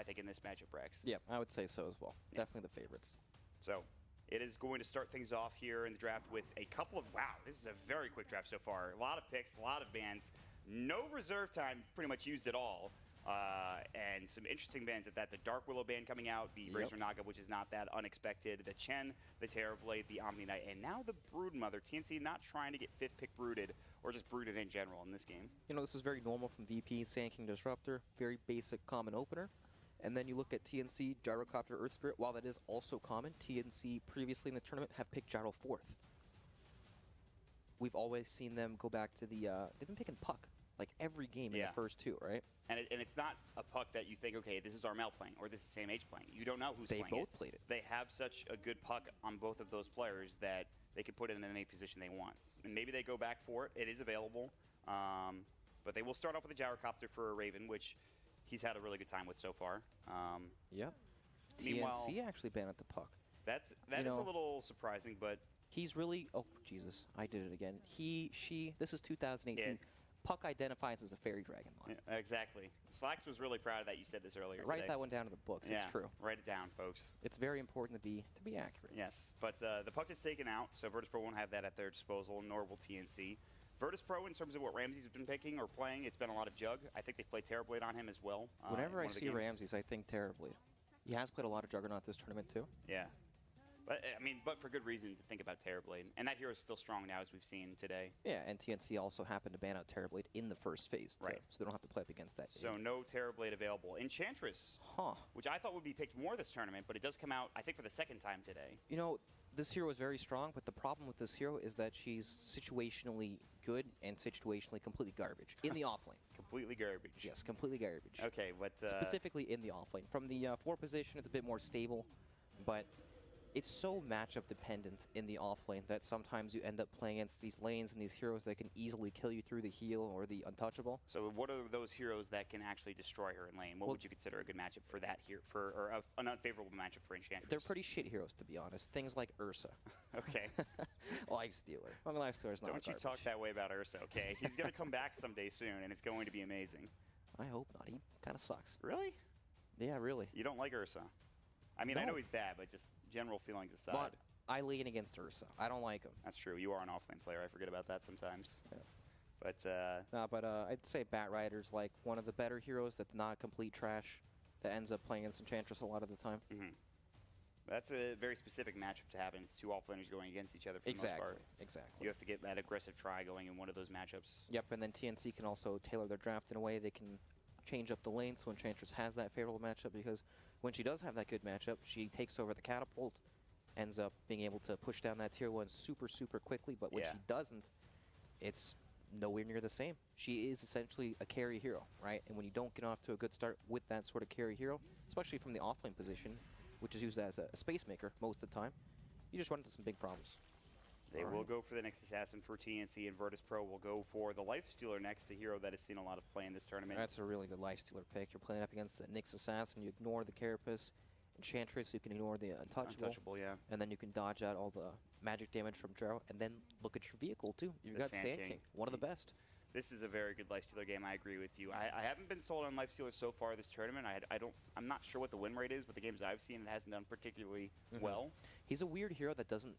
think, in this matchup, Rex. Yeah, I would say so as well. Yeah. Definitely the favorites. So it is going to start things off here in the draft with a couple of, wow, this is a very quick draft so far. A lot of picks, a lot of bans. No reserve time pretty much used at all. And some interesting bans at that. The Dark Willow ban coming out, the Razor Naga, which is not that unexpected, the Chen, the Terrorblade, the Omni Knight, and now the Broodmother. TNC not trying to get 5th pick brooded, or just brooded in general in this game. You know, this is very normal from VP, Sand King Disruptor, very basic common opener. And then you look at TNC, Gyrocopter, Earth Spirit. While that is also common, TNC previously in the tournament have picked Gyro 4th. We've always seen them go back to the, they've been picking Puck. Like every game in the first 2, right? And it's not a Puck that you think, okay, this is Armel playing or this is SamH playing. You don't know who's playing it. They both played it. They have such a good Puck on both of those players that they can put it in any position they want. And maybe they go back for it. It is available. But they will start off with a Gyrocopter for a Raven, which he's had a really good time with so far. Yep. TNC actually banned at the Puck. That is a little surprising, but... He's really... Oh, Jesus. I did it again. He, she... This is 2018. Puck identifies as a fairy dragon line. Yeah, exactly. Slacks was really proud of that. You said this earlier Write today. that one down in the books. Yeah, it's true. Write it down, folks. It's very important to be accurate. Yes, but the Puck is taken out, so Virtus Pro won't have that at their disposal, nor will TNC. Virtus Pro, in terms of what Ramses has been picking or playing, it's been a lot of Jug. I think they've played Terrorblade on him as well. Whenever I see Ramses, I think Terrorblade. He has played a lot of Juggernaut this tournament, too. Yeah. But, I mean, but for good reason to think about Terrorblade. And that hero is still strong now, as we've seen today. Yeah, and TNC also happened to ban out Terrorblade in the first phase, too, right? So they don't have to play up against that. So no Terrorblade available. Enchantress, which I thought would be picked more this tournament, but it does come out, I think, for the 2nd time today. You know, this hero is very strong, but the problem with this hero is that she's situationally good and situationally completely garbage in the offlane. Completely garbage. Yes, completely garbage. Okay, but... specifically in the offlane. From the 4 position, it's a bit more stable, but... It's so matchup dependent in the offlane that sometimes you end up playing against these lanes and these heroes that can easily kill you through the heal or the untouchable. So what are those heroes that can actually destroy her in lane? What would you consider a good matchup for that here, or an unfavorable matchup for Enchantress? They're pretty shit heroes, to be honest. Things like Ursa. Okay. Lifestealer. I mean, Lifestealer's not Don't you talk that way about Ursa, okay? He's going to come back someday soon, and it's going to be amazing. I hope not. He kind of sucks. Really? Yeah, really. You don't like Ursa? I mean, I know he's bad, but just general feelings aside. But I lean against Ursa. I don't like him. That's true. You are an offlane player. I forget about that sometimes. Yeah. But I'd say Bat Rider's like one of the better heroes that's not complete trash that ends up playing against Enchantress a lot of the time. That's a very specific matchup to happen. It's 2 offlaners going against each other for the most part. Exactly. You have to get that aggressive try going in one of those matchups. Yep, and then TNC can also tailor their draft in a way they can change up the lane so Enchantress has that favorable matchup, because when she does have that good matchup, she takes over the catapult, ends up being able to push down that tier 1 super, super quickly, but when she doesn't, it's nowhere near the same. She is essentially a carry hero, right? And when you don't get off to a good start with that sort of carry hero, especially from the offlane position, which is used as a space maker most of the time, you just run into some big problems. They will go for the next Assassin for TNC, and Virtus Pro will go for the Lifestealer next, a hero that has seen a lot of play in this tournament. That's a really good Lifestealer pick. You're playing up against the Nyx Assassin, you ignore the Carapace. Enchantress, you can ignore the Untouchable. Yeah. And then you can dodge out all the magic damage from Gyro, and then look at your vehicle, too. You've got Sand King, one of the best. This is a very good Lifestealer game. I agree with you. I haven't been sold on Lifestealer so far this tournament. I'm not sure what the win rate is, but the games I've seen, it hasn't done particularly well. He's a weird hero that doesn't...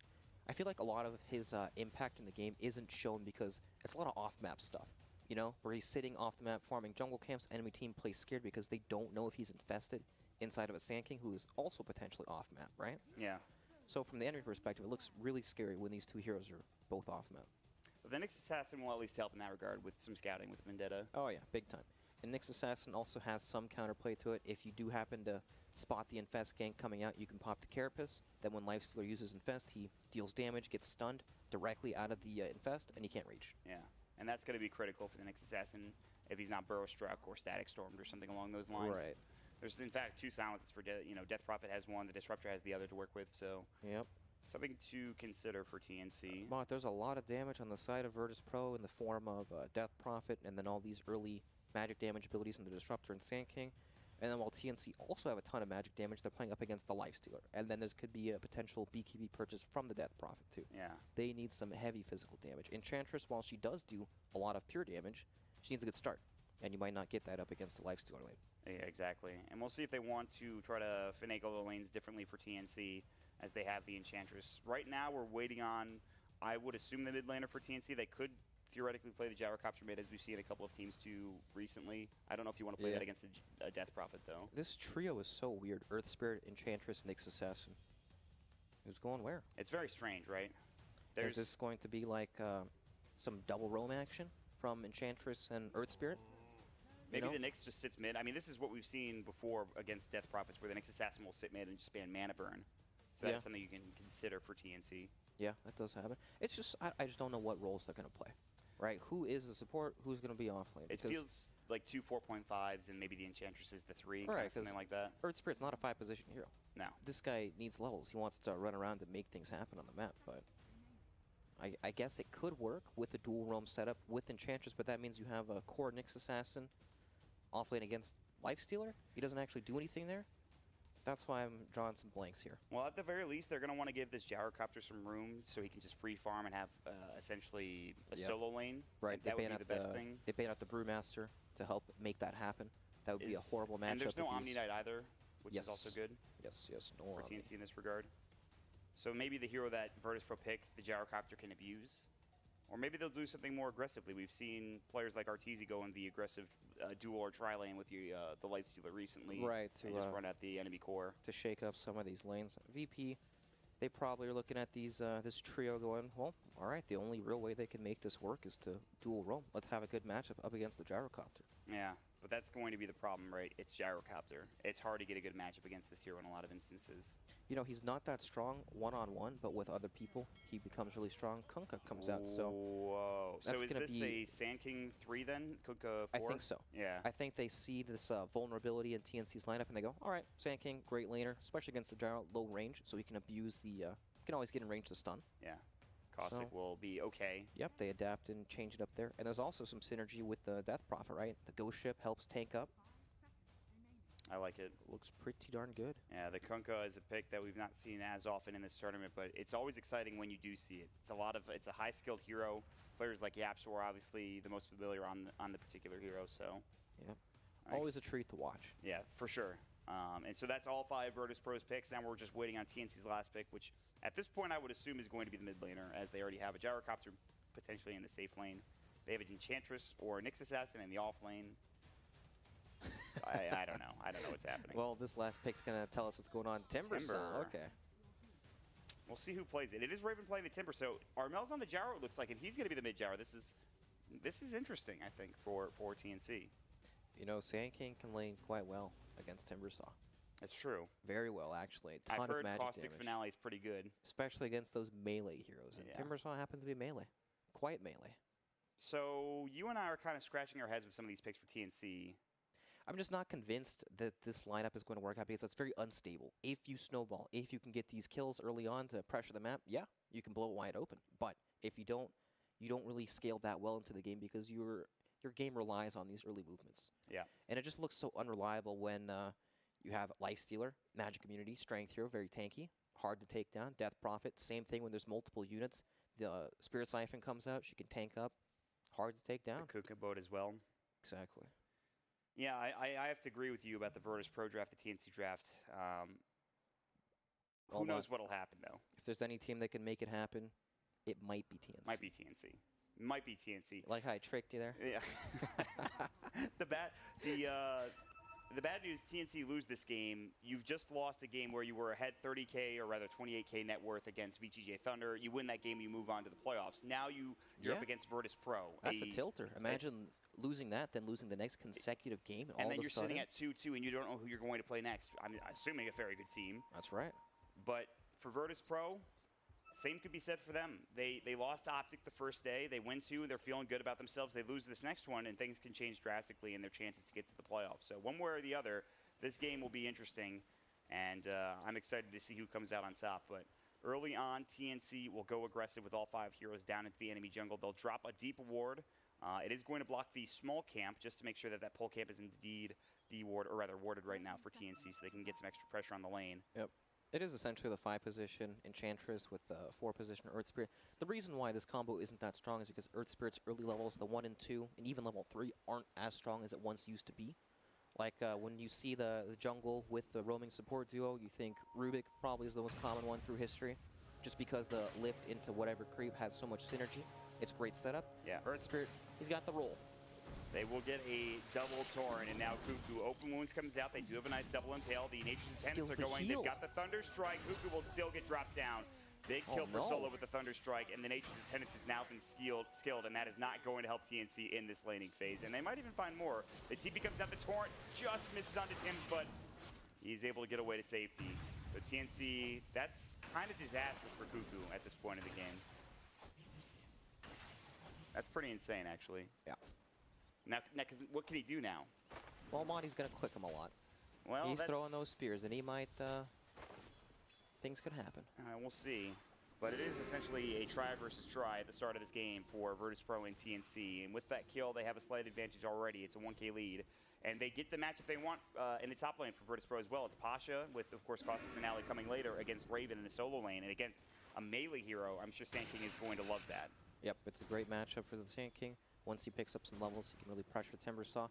I feel like a lot of his impact in the game isn't shown because it's a lot of off-map stuff, you know, where he's sitting off the map farming jungle camps, enemy team plays scared because they don't know if he's infested inside of a Sand King, who is also potentially off-map, right? Yeah. So from the enemy perspective, it looks really scary when these two heroes are both off-map. But the Nyx Assassin will at least help in that regard with some scouting with Vendetta. Oh yeah, big time. And Nyx Assassin also has some counterplay to it. If you do happen to spot the Infest gank coming out, you can pop the Carapace. Then when Lifestealer uses Infest, he deals damage, gets stunned directly out of the Infest, and he can't reach. Yeah, and that's going to be critical for the Nyx Assassin if he's not Burrow Struck or Static Stormed or something along those lines. Right. There's, in fact, 2 silences for, Death Prophet has one, the Disruptor has the other to work with, so... Yep. Something to consider for TNC. But there's a lot of damage on the side of Virtus Pro in the form of Death Prophet, and then all these early magic damage abilities in the Disruptor and Sand King. And then while TNC also have a ton of magic damage, they're playing up against the Lifestealer. And then there could be a potential BKB purchase from the Death Prophet, too. Yeah. They need some heavy physical damage. Enchantress, while she does do a lot of pure damage, she needs a good start. And you might not get that up against the Lifestealer lane. Yeah, exactly. And we'll see if they want to try to finagle the lanes differently for TNC as they have the Enchantress. Right now, we're waiting on, I would assume, the mid laner for TNC. They could theoretically play the Gyrocopter mid, as we've seen a couple of teams do recently. I don't know if you want to play that against a Death Prophet, though. This trio is so weird. Earth Spirit, Enchantress, Nyx Assassin. Who's going where? It's very strange, right? Is this going to be like some double roam action from Enchantress and Earth Spirit? Maybe the Nyx just sits mid. I mean, this is what we've seen before against Death Prophets, where the Nyx Assassin will sit mid and just ban mana burn. So that's something you can consider for TNC. Yeah, that does happen. It's just, I just don't know what roles they're going to play. Right? Who is the support? Who's going to be offlane? It feels like 2 4.5s and maybe the Enchantress is the 3, kind of something like that. Earth Spirit's not a 5-position hero. No. This guy needs levels. He wants to run around and make things happen on the map, but I guess it could work with a dual roam setup with Enchantress, but that means you have a core Nyx Assassin offlane against Lifestealer. He doesn't actually do anything there. That's why I'm drawing some blanks here. Well, at the very least, they're going to want to give this Gyrocopter some room so he can just free farm and have essentially a solo lane. Right. That would be the best thing. They ban out the Brewmaster to help make that happen. That would be a horrible matchup. And there's no Omni Knight either, which is also good. Yes, no for TNC in this regard. So maybe the hero that Virtus Pro picked, the Gyrocopter, can abuse. Or maybe they'll do something more aggressively. We've seen players like Arteezy go in the aggressive dual or tri-lane with the Lifestealer recently. Right. And just run at the enemy core. To shake up some of these lanes. VP, they probably are looking at these this trio going, well, all right, the only real way they can make this work is to dual roam. Let's have a good matchup up against the Gyrocopter. Yeah, but that's going to be the problem, right? It's Gyrocopter. It's hard to get a good matchup against this hero in a lot of instances. You know, he's not that strong one-on-one, but with other people, he becomes really strong. Kunkka comes out, so... Whoa. So is this a Sand King 3 then? Kunkka 4? I think so. Yeah. I think they see this vulnerability in TNC's lineup, and they go, all right, Sand King, great laner, especially against the Gyro, low range, so he can abuse the... he can always get in range to stun. Yeah. Caustic will be okay. Yep, they adapt and change it up there. And there's also some synergy with the Death Prophet, right? The Ghost Ship helps tank up. I like it. Looks pretty darn good. Yeah, the Kunkka is a pick that we've not seen as often in this tournament, but it's always exciting when you do see it. It's a high-skilled hero. Players like Yapsu are obviously the most familiar on the particular hero, so... Yeah. Nice. Always a treat to watch. Yeah, for sure. And so that's all 5 Virtus Pros picks. Now we're just waiting on TNC's last pick, which at this point I would assume is going to be the mid laner, as they already have a Gyrocopter potentially in the safe lane. They have an Enchantress or a Nyx Assassin in the off lane. I don't know. I don't know what's happening. Well, this last pick's going to tell us what's going on. Timber. Okay. We'll see who plays it. It is Raven playing the Timber, so Armel's on the Gyro, it looks like, and he's going to be the mid Gyro. This is interesting, I think, for TNC. You know, Sand King can lane quite well against Timbersaw. That's true. Very well, actually. A ton I've heard of magic Caustic damage. Finale is pretty good. Especially against those melee heroes. And Timbersaw happens to be melee. Quite melee. So you and I are kind of scratching our heads with some of these picks for TNC. I'm just not convinced that this lineup is going to work out because it's very unstable. If you snowball, if you can get these kills early on to pressure the map, yeah, you can blow it wide open. But if you don't really scale that well into the game because your game relies on these early movements. Yeah. And it just looks so unreliable when you have Lifestealer, Magic Immunity, Strength Hero, very tanky, hard to take down. Death Prophet, same thing when there's multiple units. The Spirit Siphon comes out, she can tank up, hard to take down. The Kunkka boat as well. Exactly. Yeah, I have to agree with you about the Virtus Pro draft, the TNC draft. Who knows what'll happen, though? If there's any team that can make it happen, it might be TNC. Might be TNC. Might be TNC. Like how I tricked you there? Yeah. The bad news, TNC lose this game. You've just lost a game where you were ahead 30K, or rather 28K net worth against VGJ Thunder. You win that game, you move on to the playoffs. Now you're up against Virtus Pro. That's a tilter. Imagine losing that, then losing the next consecutive game. And then you're sitting at 2-2, and you don't know who you're going to play next. I'm assuming a very good team. That's right. But for Virtus Pro, same could be said for them. They lost to Optic the first day. They win 2. They're feeling good about themselves. They lose this next one, and things can change drastically in their chances to get to the playoffs. So one way or the other, this game will be interesting, and I'm excited to see who comes out on top. But early on, TNC will go aggressive with all 5 heroes down into the enemy jungle. They'll drop a deep ward. It is going to block the small camp just to make sure that that pole camp is indeed de-ward, or rather warded right now for TNC, so they can get some extra pressure on the lane. Yep. It is essentially the 5-position Enchantress with the 4-position Earth Spirit. The reason why this combo isn't that strong is because Earth Spirit's early levels, the 1 and 2, and even level 3, aren't as strong as it once used to be. Like when you see the jungle with the roaming support duo, you think Rubik probably is the most common one through history, just because the lift into whatever creep has so much synergy. It's great setup. Yeah. Earth Spirit, he's got the roll. They will get a double Torn, and now Cuckoo. Open Wounds comes out. They do have a nice double impale. The Nature's Attendants are going. They've got the Thunder Strike. Cuckoo will still get dropped down. Big kill for Solo with the Thunder Strike, and the Nature's Attendants has now been skilled, and that is not going to help TNC in this laning phase. And they might even find more. The TP comes out, the Torrent just misses onto Tim's, but he's able to get away to safety. So TNC, that's kind of disastrous for Cuckoo at this point in the game. That's pretty insane, actually. Yeah. Now, cause what can he do now? Well, Monty's going to click him a lot. Well, he's throwing those spears, and he might... things could happen. We'll see. But it is essentially a try versus try at the start of this game for Virtus Pro and TNC. And with that kill, they have a slight advantage already. It's a 1K lead. And they get the matchup they want in the top lane for Virtus Pro as well. It's Pasha with, of course, Costa Finale coming later against Raven in a solo lane. And against a melee hero, I'm sure Sand King is going to love that. Yep, it's a great matchup for the Sand King. Once he picks up some levels, he can really pressure Timbersaw.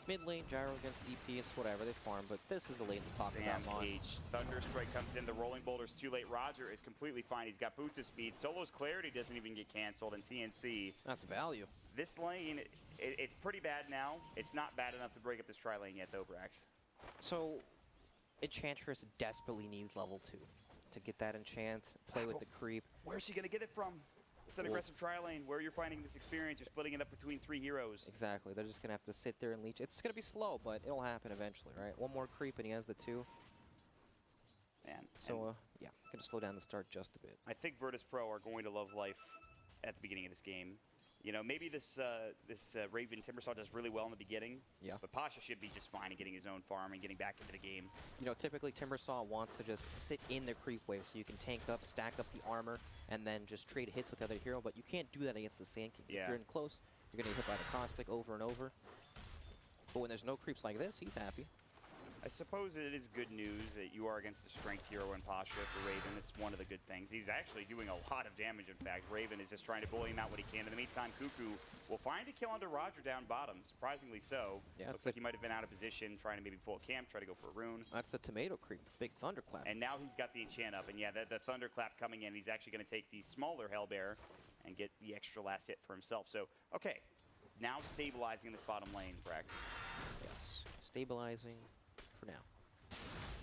Mid lane, Gyro against DPS, whatever, they farm, but this is the lane to talk about, Mon. Thunder Strike comes in, the Rolling Boulder's too late. Roger is completely fine. He's got boots of speed. Solo's Clarity doesn't even get canceled, and TNC. That's value. This lane, it's pretty bad now. It's not bad enough to break up this tri-lane yet, though, Brax. So, Enchantress desperately needs level 2 to get that enchant, play with the creep. Where's she going to get it from? It's an aggressive tri-lane. Where you're finding this experience, you're splitting it up between 3 heroes. Exactly. They're just going to have to sit there and leech. It's going to be slow, but it'll happen eventually, right? One more creep and he has the 2. Man. So, yeah, going to slow down the start just a bit. I think Virtus Pro are going to love life at the beginning of this game. You know, maybe this Raven Timbersaw does really well in the beginning. Yeah. But Pasha should be just fine in getting his own farm and getting back into the game. You know, typically Timbersaw wants to just sit in the creep wave so you can tank up, stack up the armor, and then just trade hits with the other hero. But you can't do that against the Sand King. Yeah. If you're in close, you're going to get hit by the Caustic over and over. But when there's no creeps like this, he's happy. I suppose it is good news that you are against a strength hero in Pasha for Raven. It's one of the good things. He's actually doing a lot of damage, in fact. Raven is just trying to bully him out what he can. In the meantime, Cuckoo will find a kill under Roger down bottom, surprisingly so. Yeah, looks like he might have been out of position, trying to maybe pull a camp, try to go for a rune. That's the tomato creep, big thunderclap. And now he's got the enchant up, and yeah, the thunderclap coming in. He's actually going to take the smaller Hellbear and get the extra last hit for himself. So, okay, now stabilizing this bottom lane, Brax. Yes, stabilizing for now.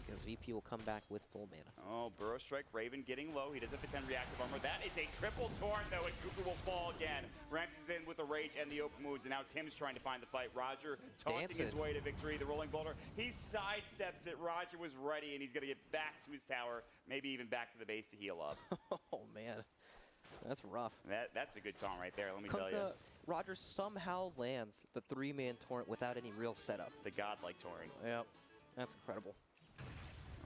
Because VP will come back with full mana. Oh, Burrow Strike, Raven getting low. He does have the 10 reactive armor. That is a triple Torn, though, and Cuckoo will fall again. Ramses in with the Rage and the open moves, and now Tim's trying to find the fight. Roger taunting his way to victory. The Rolling Boulder, he sidesteps it. Roger was ready, and he's going to get back to his tower, maybe even back to the base to heal up. Oh, man. That's rough. That's a good taunt right there, let me tell you. Roger somehow lands the 3-man torrent without any real setup. The godlike torrent. Yep, that's incredible.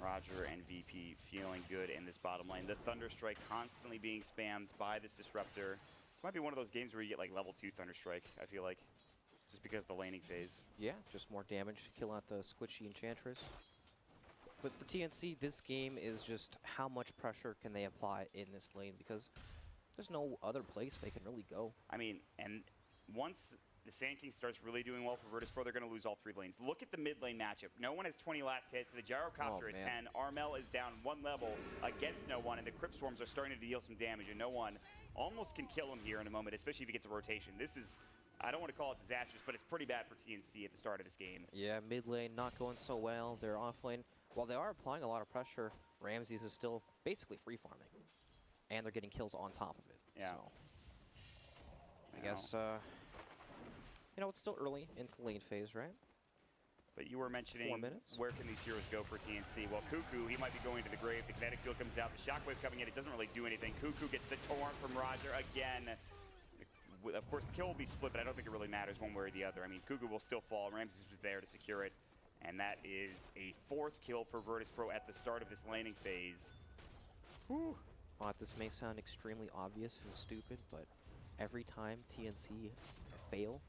Roger and VP feeling good in this bottom lane. The Thunder Strike constantly being spammed by this Disruptor. This might be one of those games where you get like level 2 Thunder Strike, I feel like. Just because of the laning phase. Yeah, just more damage to kill out the squishy Enchantress. But for TNC, this game is just how much pressure can they apply in this lane, because there's no other place they can really go. I mean, and once the Sand King starts really doing well for Virtus Pro, they're going to lose all 3 lanes. Look at the mid lane matchup. No one has 20 last hits. The Gyrocopter is 10. Armel is down 1 level against no one, and the Crypt Swarms are starting to deal some damage, and no one almost can kill him here in a moment, especially if he gets a rotation. This is, I don't want to call it disastrous, but it's pretty bad for TNC at the start of this game. Yeah, mid lane not going so well. They're off lane. While they are applying a lot of pressure, Ramses is still basically free farming. And they're getting kills on top of it. Yeah. So, I guess, you know, it's still early into the lane phase, right? But you were mentioning 4 minutes. Where can these heroes go for TNC? Well, Cuckoo, he might be going to the grave. The kinetic field comes out. The shockwave coming in. It doesn't really do anything. Cuckoo gets the torrent from Roger again. Of course, the kill will be split, but I don't think it really matters one way or the other. I mean, Cuckoo will still fall. Ramses was there to secure it. And that is a 4th kill for Virtus Pro at the start of this laning phase. Whew. Well, this may sound extremely obvious and stupid, but every time TNC fail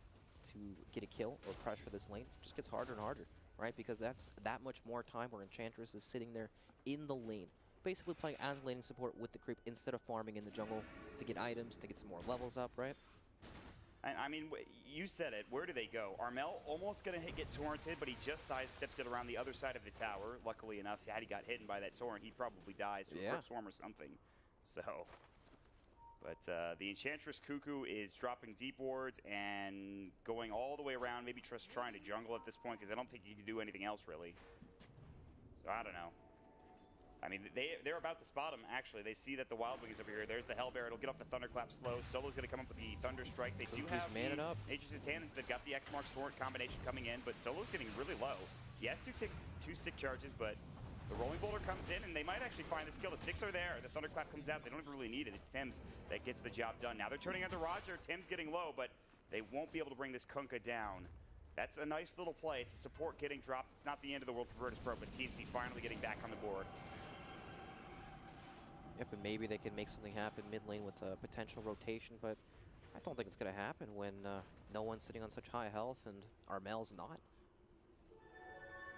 to get a kill or pressure this lane, it just gets harder and harder, right? Because that's that much more time where Enchantress is sitting there in the lane, basically playing as laning support with the creep instead of farming in the jungle to get items, to get some more levels up, right? I mean, you said it. Where do they go? Armel almost going to get torrented, but he just sidesteps it around the other side of the tower. Luckily enough, had he got hit by that torrent, he probably dies to a Crypt Swarm or something. So, but the Enchantress Cuckoo is dropping deep wards and going all the way around, maybe just trying to jungle at this point, because I don't think he can do anything else, really. So, I don't know. I mean, they're about to spot him, actually. They see that the Wild Wing is over here. There's the Hellbear. It'll get off the Thunderclap slow. Solo's going to come up with the Thunder Strike. They do have the Nature's Tannins. They've got the X-Marks Torrent combination coming in, but Solo's getting really low. He has two stick charges, but the Rolling Boulder comes in, and they might actually find the skill. The sticks are there. The Thunderclap comes out. They don't even really need it. It's Tims that gets the job done. Now they're turning onto Roger. Tim's getting low, but they won't be able to bring this Kunkka down. That's a nice little play. It's a support getting dropped. It's not the end of the world for Virtus.pro, but TNC finally getting back on the board. Yep, and maybe they can make something happen mid lane with a potential rotation, but I don't think it's going to happen when no one's sitting on such high health and Armel's not.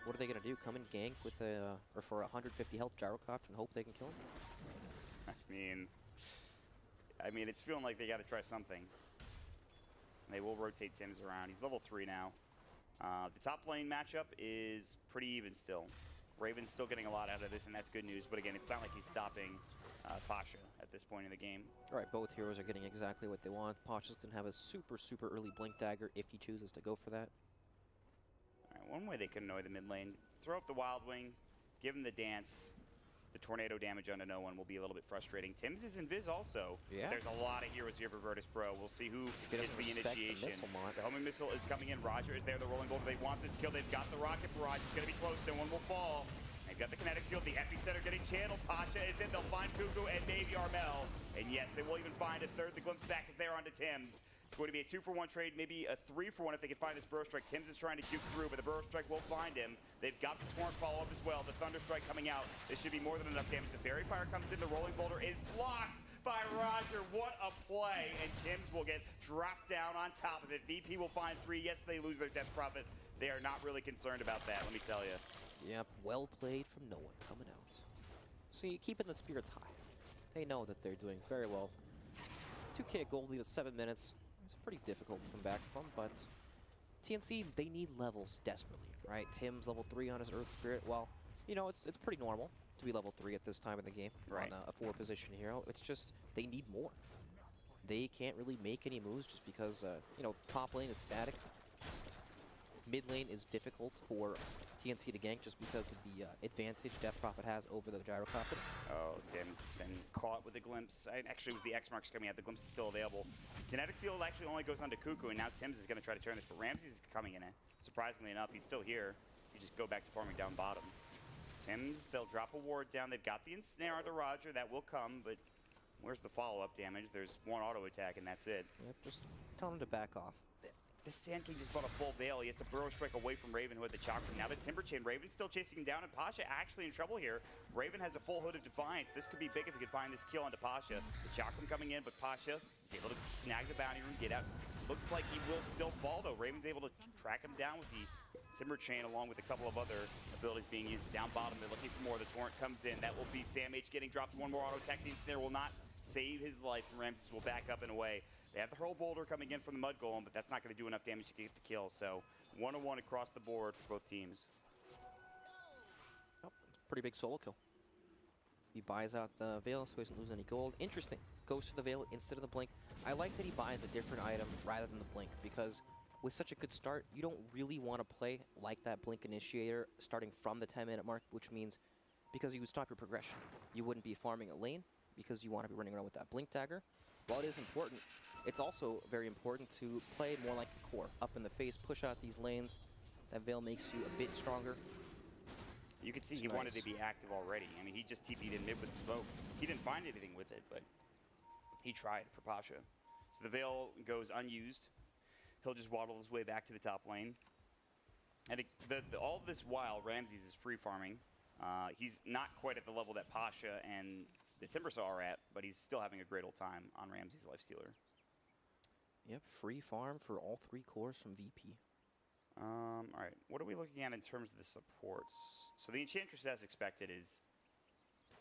What are they going to do? Come and gank with a, or for 150 health Gyrocopter and hope they can kill him? I mean, it's feeling like they got to try something. They will rotate Tims around. He's level 3 now. The top lane matchup is pretty even still. Raven's still getting a lot out of this, and that's good news. But again, it's not like he's stopping Pasha at this point in the game. All right, both heroes are getting exactly what they want. Pasha's going to have a super, super early Blink Dagger if he chooses to go for that. All right, one way they can annoy the mid lane, throw up the Wild Wing, give him the dance. The tornado damage onto no one will be a little bit frustrating. Tims is invis also. Yeah. There's a lot of heroes here for Virtus.pro. We'll see who gets the initiation. The homing missile is coming in. Roger is there. The rolling boulder. They want this kill. They've got the rocket barrage. It's going to be close. No one will fall. They've got the kinetic field. The epicenter getting channeled. Pasha is in. They'll find Cuckoo and maybe Armel. And yes, they will even find a third. The glimpse back is there onto Tims. It's going to be a 2-for-1 trade, maybe a 3-for-1 if they can find this Burrow Strike. Tims is trying to juke through, but the Burrow Strike will find him. They've got the Torrent follow-up as well. The Thunder Strike coming out. This should be more than enough damage. The Fairy Fire comes in. The Rolling Boulder is blocked by Roger. What a play. And Tims will get dropped down on top of it. VP will find 3. Yes, they lose their Death Prophet. They are not really concerned about that, let me tell you. Yep, well played from no one coming out. See, keeping the spirits high. They know that they're doing very well. 2K gold lead at 7 minutes. It's pretty difficult to come back from, but TNC, they need levels desperately, right? Tim's level 3 on his Earth Spirit. Well, you know, it's pretty normal to be level 3 at this time in the game on a 4-position hero. It's just they need more. They can't really make any moves just because, you know, top lane is static. Mid lane is difficult for TNC to gank just because of the advantage Death Prophet has over the Gyrocopter. Oh, Tim's been caught with a glimpse. Actually, it was the X-Marks coming out. The glimpse is still available. Kinetic Field actually only goes on to Cuckoo, and now Tims is going to try to turn this, but Ramses is coming in. Surprisingly enough, he's still here. You just go back to farming down bottom. Tims, they'll drop a ward down. They've got the Ensnare onto Roger. That will come, but where's the follow-up damage? There's one auto attack, and that's it. Yep, just tell him to back off. The Sand King just bought a full veil. He has to Burrow Strike away from Raven, who had the Chakra. Now the Timber Chain. Raven's still chasing him down, and Pasha actually in trouble here. Raven has a full Hood of Defiance. This could be big if he could find this kill onto Pasha. The Chakra coming in, but Pasha is able to snag the bounty room, get out. Looks like he will still fall, though. Raven's able to track him down with the Timber Chain, along with a couple of other abilities being used. Down bottom, they're looking for more. The Torrent comes in. That will be Sam H getting dropped. One more auto attack. The Ensnare will not save his life, and Ramses will back up and away. They have the Hurl Boulder coming in from the Mud Golem, but that's not going to do enough damage to get the kill. So 1-1 across the board for both teams. Oh, pretty big solo kill. He buys out the Veil so he doesn't lose any gold. Interesting. Goes to the Veil instead of the Blink. I like that he buys a different item rather than the Blink, because with such a good start, you don't really want to play like that Blink Initiator starting from the 10-minute mark, which means because you would stop your progression. You wouldn't be farming a lane because you want to be running around with that Blink Dagger. While it is important, it's also very important to play more like a core. Up in the face, push out these lanes. That Veil makes you a bit stronger. You could see he wanted to be active already. I mean, he just TP'd in mid with smoke. He didn't find anything with it, but he tried for Pasha. So the Veil goes unused. He'll just waddle his way back to the top lane. And all this while, Ramses is free farming. He's not quite at the level that Pasha and the Timbersaw are at, but he's still having a great old time on Ramses' Lifestealer. Yep, free farm for all 3 cores from VP. All right, what are we looking at in terms of the supports? So the Enchantress, as expected, is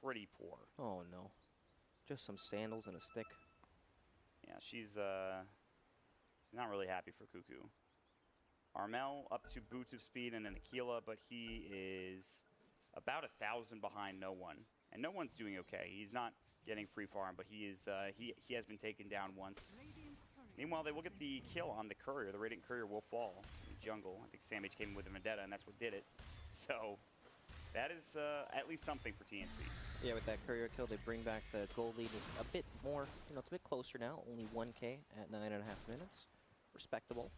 pretty poor. Oh no, just some sandals and a stick. Yeah, she's Not really happy for Cuckoo. Armel up to Boots of Speed and an Aquila, but he is about 1,000 behind No One. And No One's doing okay. He's not getting free farm, but he is he has been taken down once. Meanwhile, they will get the kill on the Courier. The Radiant Courier will fall in the jungle. I think Sam H came in with a Vendetta, and that's what did it. So that is at least something for TNC. Yeah, with that Courier kill, they bring back the gold lead a bit more, it's a bit closer now. Only 1K at 9.5 minutes. Respectable.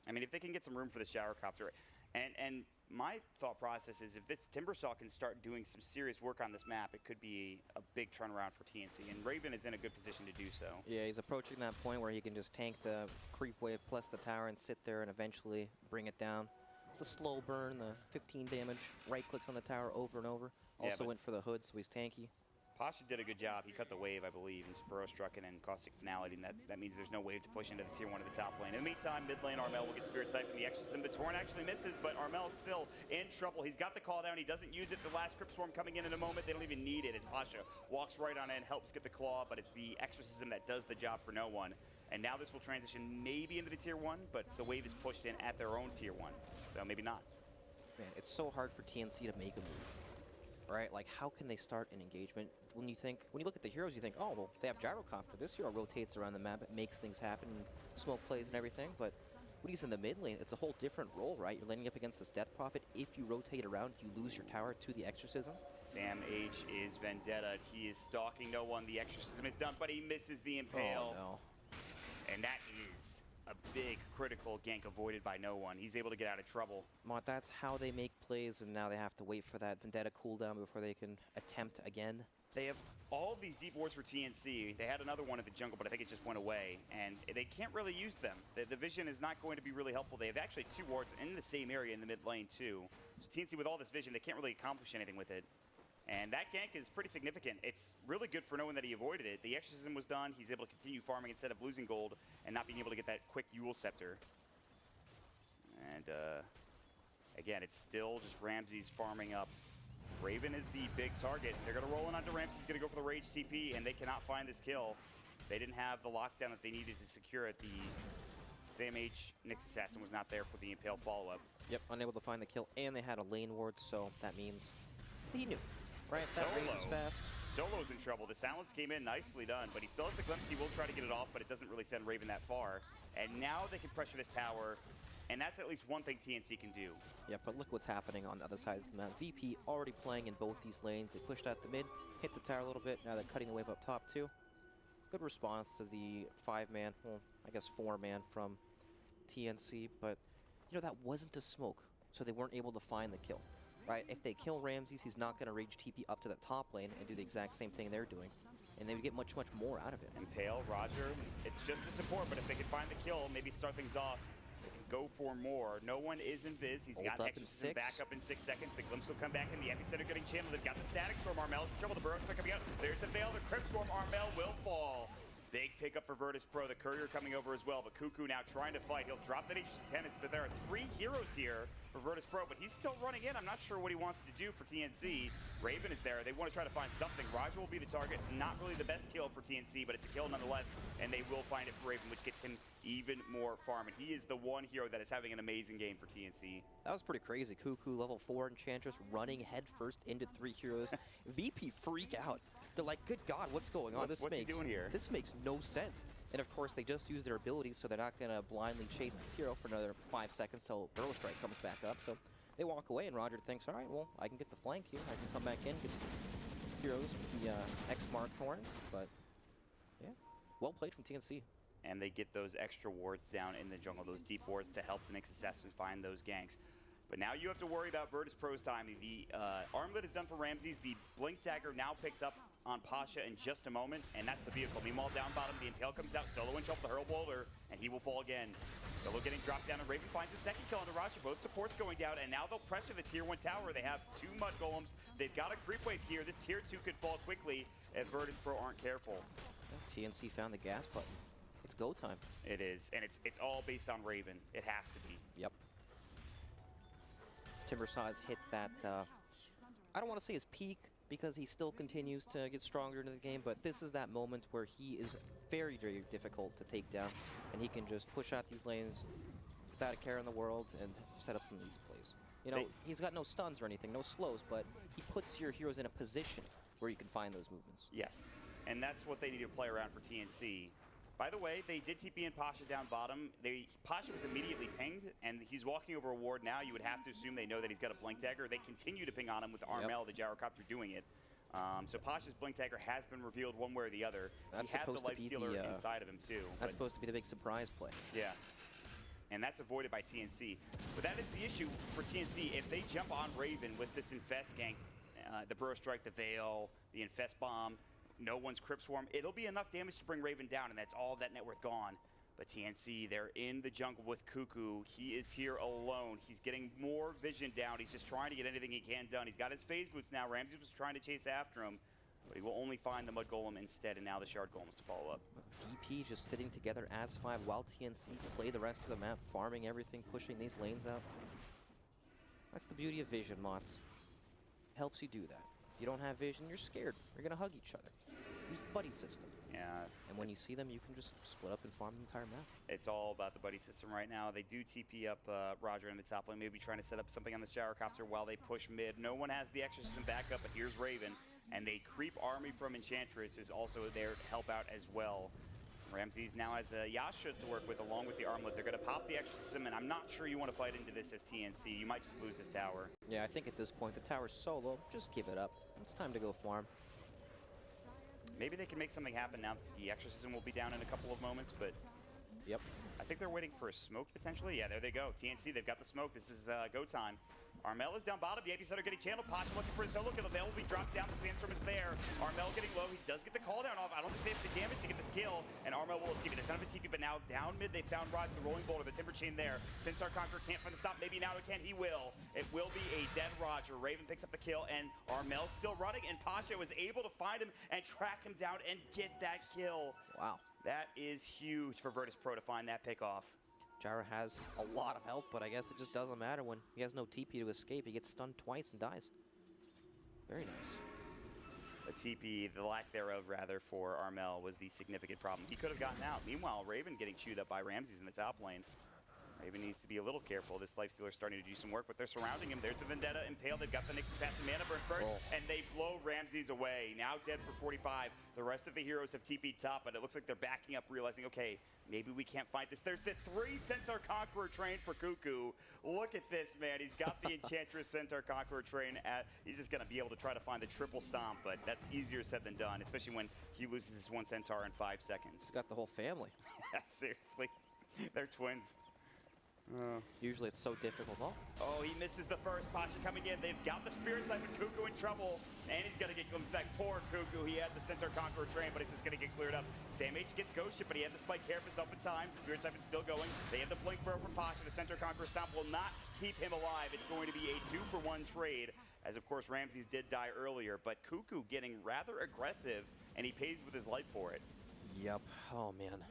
I mean, if they can get some room for the shower copter, and my thought process is if this Timbersaw can start doing some serious work on this map, it could be a big turnaround for TNC, and Raven is in a good position to do so. Yeah, he's approaching that point where he can just tank the creep wave plus the tower and sit there and eventually bring it down. It's the slow burn, the 15 damage, right clicks on the tower over and over. Also went for the hood, so he's tanky. Pasha did a good job. He cut the wave, I believe, and just burrow struck it and caustic finality, and that means there's no wave to push into the tier 1 of the top lane. In the meantime, mid lane, Armel will get Spirit Sight from the Exorcism. The Torrent actually misses, but Armel's still in trouble. He's got the call down. He doesn't use it. The last Crypt Swarm coming in a moment. They don't even need it as Pasha walks right on in, helps get the claw, but it's the Exorcism that does the job for No One. And now this will transition maybe into the tier 1, but the wave is pushed in at their own tier 1, so maybe not. Man, it's so hard for TNC to make a move. Right? Like, how can they start an engagement? When you look at the heroes, you think, oh, well, they have Gyrocopter. This hero rotates around the map. It makes things happen, smoke plays and everything. But when he's in the mid lane, it's a whole different role, right? You're laning up against this Death Prophet. If you rotate around, you lose your tower to the Exorcism. Sam H is Vendetta. He is stalking No One. The Exorcism is done, but he misses the Impale. Oh, no. And that is a big critical gank avoided by No One. He's able to get out of trouble. Mott, that's how they make plays, and now they have to wait for that Vendetta cooldown before they can attempt again. They have all of these deep wards for TNC. They had another one at the jungle, but I think it just went away, and they can't really use them. The vision is not going to be really helpful. They have actually 2 wards in the same area in the mid lane, too. So TNC, with all this vision, they can't really accomplish anything with it. And that gank is pretty significant. It's really good for knowing that he avoided it. The Exorcism was done. He's able to continue farming instead of losing gold and not being able to get that quick Yule Scepter. And again, it's still just Ramses farming up. Raven is the big target. They're going to roll in onto Ramses. He's going to go for the Rage TP, and they cannot find this kill. They didn't have the lockdown that they needed to secure it. The Sam H Nyx Assassin was not there for the Impale follow-up. Yep, unable to find the kill, and they had a lane ward, so that means he knew. Right, that Raven's fast. Solo's in trouble. The silence came in, nicely done, but he still has the glimpse. He will try to get it off, but it doesn't really send Raven that far. And now they can pressure this tower, and that's at least one thing TNC can do. Yeah, but look what's happening on the other side of the map. VP already playing in both these lanes. They pushed out the mid, hit the tower a little bit. Now they're cutting the wave up top too. Good response to the 5-man, well, I guess 4-man from TNC, but that wasn't a smoke, so they weren't able to find the kill. Right, if they kill Ramses, he's not going to rage TP up to the top lane and do the exact same thing they're doing. And they would get much, much more out of it. Impale, Roger, it's just a support, but if they can find the kill, maybe start things off, they can go for more. No One is invis. He's got Exorcism back up in 6 seconds. The Glimpse will come back in. The Epicenter getting channeled. They've got the Static Storm. Armel's in trouble. The Burrow Strike coming out. There's the Veil. The Crypt Swarm. Armel will fall. Big pickup for Virtus Pro. The Courier coming over as well, but Cuckoo now trying to fight. He'll drop the Nature's Tenants, but there are 3 heroes here for Virtus Pro, but he's still running in. I'm not sure what he wants to do for TNC. Raven is there. They want to try to find something. Raja will be the target. Not really the best kill for TNC, but it's a kill nonetheless, and they will find it for Raven, which gets him even more farm. And he is the one hero that is having an amazing game for TNC. That was pretty crazy. Cuckoo, level 4 Enchantress, running headfirst into 3 heroes. VP freak out. They're like, good God, what's going on? What's he doing here? This makes no sense. And of course, they just use their abilities, so they're not going to blindly chase this hero for another 5 seconds till Burrow Strike comes back up. So they walk away, and Roger thinks, all right, well, I can get the flank here. I can come back in, get some heroes with the X-Mark Horn. But yeah, well played from TNC. And they get those extra wards down in the jungle, those deep wards to help the Nyx Assassin find those ganks. But now you have to worry about Virtus Pro's time. The armlet is done for Ramses. The Blink Dagger now picked up on Pasha in just a moment, and that's the vehicle. Meanwhile, down bottom, the Impale comes out. Solo in trouble, the Hurl Boulder, and he will fall again. Solo getting dropped down, and Raven finds a second kill on Raja. Both supports going down, and now they'll pressure the tier 1 tower. They have 2 Mud Golems. They've got a creep wave here. This tier 2 could fall quickly if Virtus Pro aren't careful. TNC found the gas button. It's go time. It is, and it's all based on Raven. It has to be. Yep. Timbersaw has hit that, I don't want to say his peak, because he still continues to get stronger into the game, but this is that moment where he is very, very difficult to take down, and he can just push out these lanes without a care in the world and set up some of these plays. You know, he's got no stuns or anything, no slows, but he puts your heroes in a position where you can find those movements. Yes, and that's what they need to play around for TNC. By the way, they did TP in Pasha down bottom. Pasha was immediately pinged, and he's walking over a ward now. You would have to assume they know that he's got a Blink Dagger. They continue to ping on him with Armel, the Gyrocopter, doing it. So Pasha's Blink Dagger has been revealed one way or the other. That's he had the supposed to be Lifestealer inside of him, too. That's supposed to be the big surprise play. Yeah. And that's avoided by TNC. But that is the issue for TNC. If they jump on Raven with this Infest gank, the Burrow Strike, the Veil, the Infest Bomb, no one's Crypt Swarm, it'll be enough damage to bring Raven down, and that's all that net worth gone. But TNC, they're in the jungle with Cuckoo. He is here alone. He's getting more vision down. He's just trying to get anything he can done. He's got his phase boots now. Ramsey was trying to chase after him, but he will only find the Mud Golem instead, and now the Shard Golems to follow up. DP just sitting together as 5 while TNC play the rest of the map, farming everything, pushing these lanes out. That's the beauty of vision, Mots. Helps you do that. You don't have vision, you're scared. You're gonna hug each other. Use the buddy system. Yeah. And when you see them, you can just split up and farm the entire map. It's all about the buddy system right now. They do TP up Roger in the top lane, maybe trying to set up something on this Gyrocopter while they push mid. No one has the Exorcism backup, but here's Raven. And they creep army from Enchantress is also there to help out as well. Ramses now has a Yasha to work with along with the Armlet. They're going to pop the Exorcism, and I'm not sure you want to fight into this as TNC. You might just lose this tower. Yeah, I think at this point the tower's solo. Just give it up. It's time to go farm. Maybe they can make something happen now that the Exorcism will be down in a couple of moments, but yep. I think they're waiting for a smoke potentially. Yeah, there they go. TNC, they've got the smoke. This is go time. Armel is down bottom. The AP Center getting channeled. Pasha looking for a solo kill. The Veil will be dropped down. The Sandstorm is there. Armel getting low. He does get the call down off. I don't think they have the damage to get this kill. And Armel will escape it. It's not a TP, but now down mid, they found Rise, the Rolling Boulder, the Timber Chain there. Centaur Conqueror can't find the stop. Maybe now it can. He will. It will be a dead Roger. Raven picks up the kill, and Armel's still running. And Pasha was able to find him and track him down and get that kill. Wow. That is huge for Virtus Pro to find that pick off. Gyro has a lot of health, but I guess it just doesn't matter when he has no TP to escape. He gets stunned twice and dies. Very nice. The TP, the lack thereof, rather, for Armel was the significant problem. He could have gotten out. Meanwhile, Raven getting chewed up by Ramses in the top lane. Raven needs to be a little careful. This Lifestealer starting to do some work, but they're surrounding him. There's the Vendetta Impale. They've got the Nyx Assassin Mana Burn first, and they blow Ramses away. Now dead for 45. The rest of the heroes have TP'd top, but it looks like they're backing up, realizing, okay, maybe we can't fight this. There's the 3 Centaur Conqueror train for Cuckoo. Look at this, man. He's got the Enchantress Centaur Conqueror train. He's just going to be able to try to find the triple stomp, but that's easier said than done, especially when he loses his 1 Centaur in 5 seconds. He's got the whole family. Seriously. They're twins. Usually it's so difficult. Oh, he misses the first. Pasha coming in. They've got the Spirit Siphon. Cuckoo in trouble. And he's going to get glimpsed back. Poor Cuckoo. He had the Centaur Conqueror train, but it's just going to get cleared up. Sam H gets Ghost Ship, but he had the Spike Carapace up in time. The Spirit Siphon's still going. They have the Blink Burrow from Pasha. The Centaur Conqueror Stomp will not keep him alive. It's going to be a 2-for-1 trade, as of course Ramses did die earlier. But Cuckoo getting rather aggressive, and he pays with his life for it. Yep. Oh, man.